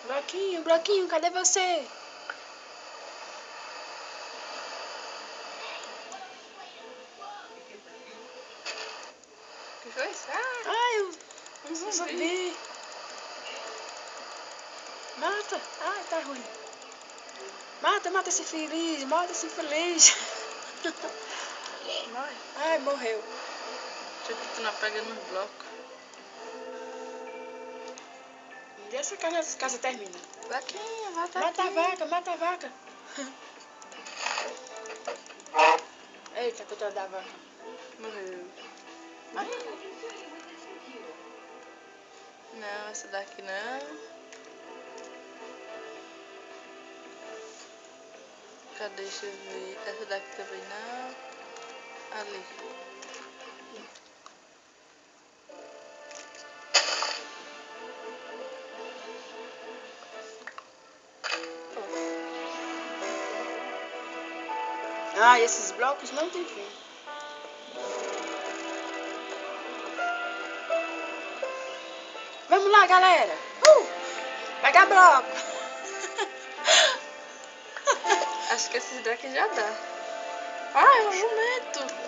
Bloquinho, bloquinho, cadê você? O que foi isso? Ah, Ai, eu um não zumbi. subi. Mata. Ai, tá ruim. Mata, mata esse infeliz, mata esse infeliz. Morre. Ai, morreu. Deixa que tu não pega nos blocos. Um dia essa casa termina. Vaquinha, volta Mata a aqui. vaca, mata a vaca. Eita, coitada da vaca. Morreu. Ai. Não, essa daqui não. Cadê? Deixa eu ver. Essa daqui também não. Ali. Ah, esses blocos não tem fim. Vamos lá, galera. Pegar bloco. Acho que esses daqui já dá. Ah, é um jumento.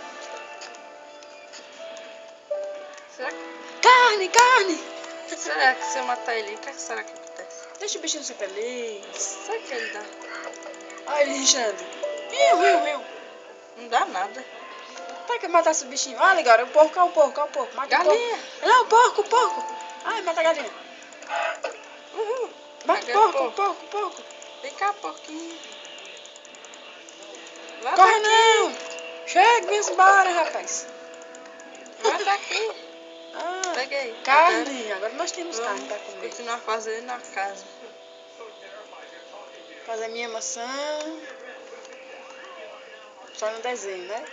Será que se eu matar ele, o que será que acontece? Deixa o bichinho ser feliz. Será que ele dá? Olha ele inchando. Riu. Não dá nada. Tá que matar esse bichinho. Olha agora, o porco, olha o porco, olha o porco. Mata Galinha. o porco. Não, o porco. Ai, mata a galinha. Uhul. Mata o porco. Vem cá, porquinho. Volta Corre aqui. não. Chega, vem embora, rapaz. Volta aqui. Ah, Peguei. carne. Agora nós temos Vamos carne pra comer. continuar fazendo na casa. Fazer minha maçã. Só no desenho, né?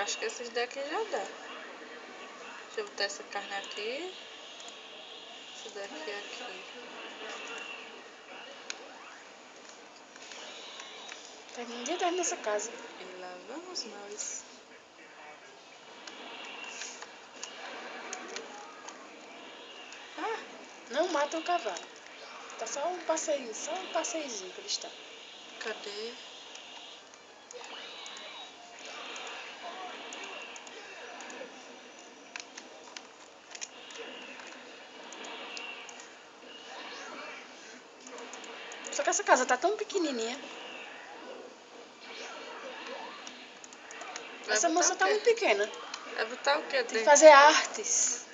Acho que esses daqui já dá. Deixa eu botar essa carne aqui. Esse daqui aqui. Um dia termina nessa casa. E lá vamos nós. Ah, não mata o cavalo. Tá só um passeiozinho que ele está. Cadê? Só que essa casa tá tão pequenininha. Essa moça tá muito pequena. Vai botar o que? Tem que fazer artes.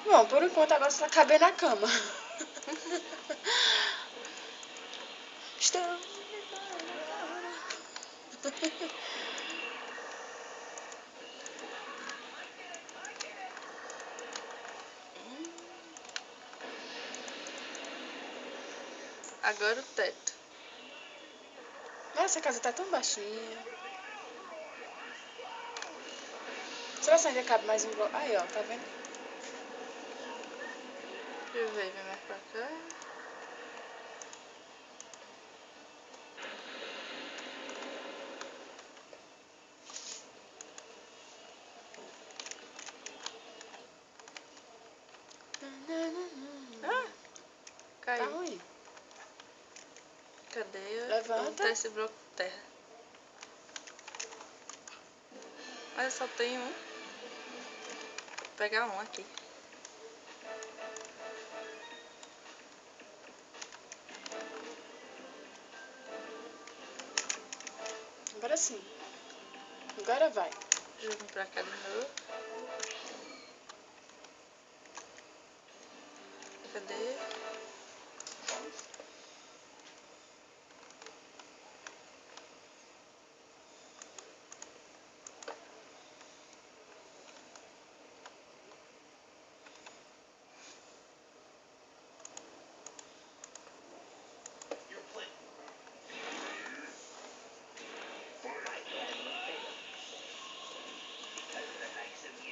Bom, por enquanto agora só caber na cama. Estou... Agora o teto. Essa casa tá tão baixinha. Será que ainda cabe mais um bloco? Aí, ó, tá vendo? Deixa eu ver, vem mais pra cá. Ah, Tá caiu. ruim. Cadê? Levanta. Vou botar esse bloco de terra. Mas só tem um. Vou pegar um aqui. Agora sim. Agora vai. Deixa eu vir pra cá de novo. Cadê?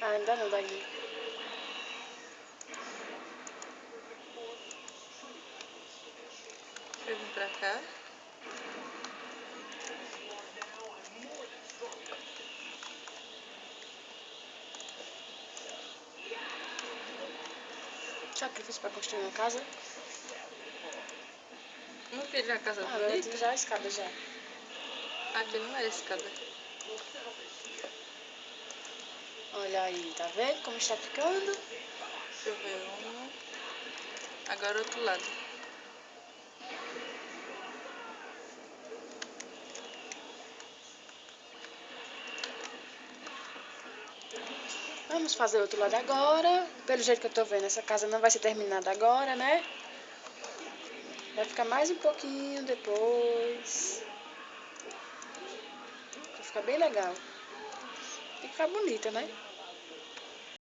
Ah, ainda não, daí. Deixa eu vir pra cá. sacrifício pra construir uma casa. Não queria a casa Ah, agora bonita? já a escada já. Aqui não é escada. Olha aí, tá vendo como está ficando? Deixa eu ver um. Agora outro lado. Vamos fazer outro lado agora. Pelo jeito que eu tô vendo, essa casa não vai ser terminada agora, né? Vai ficar mais um pouquinho depois. Vai ficar bem legal. Tem que ficar bonita, né?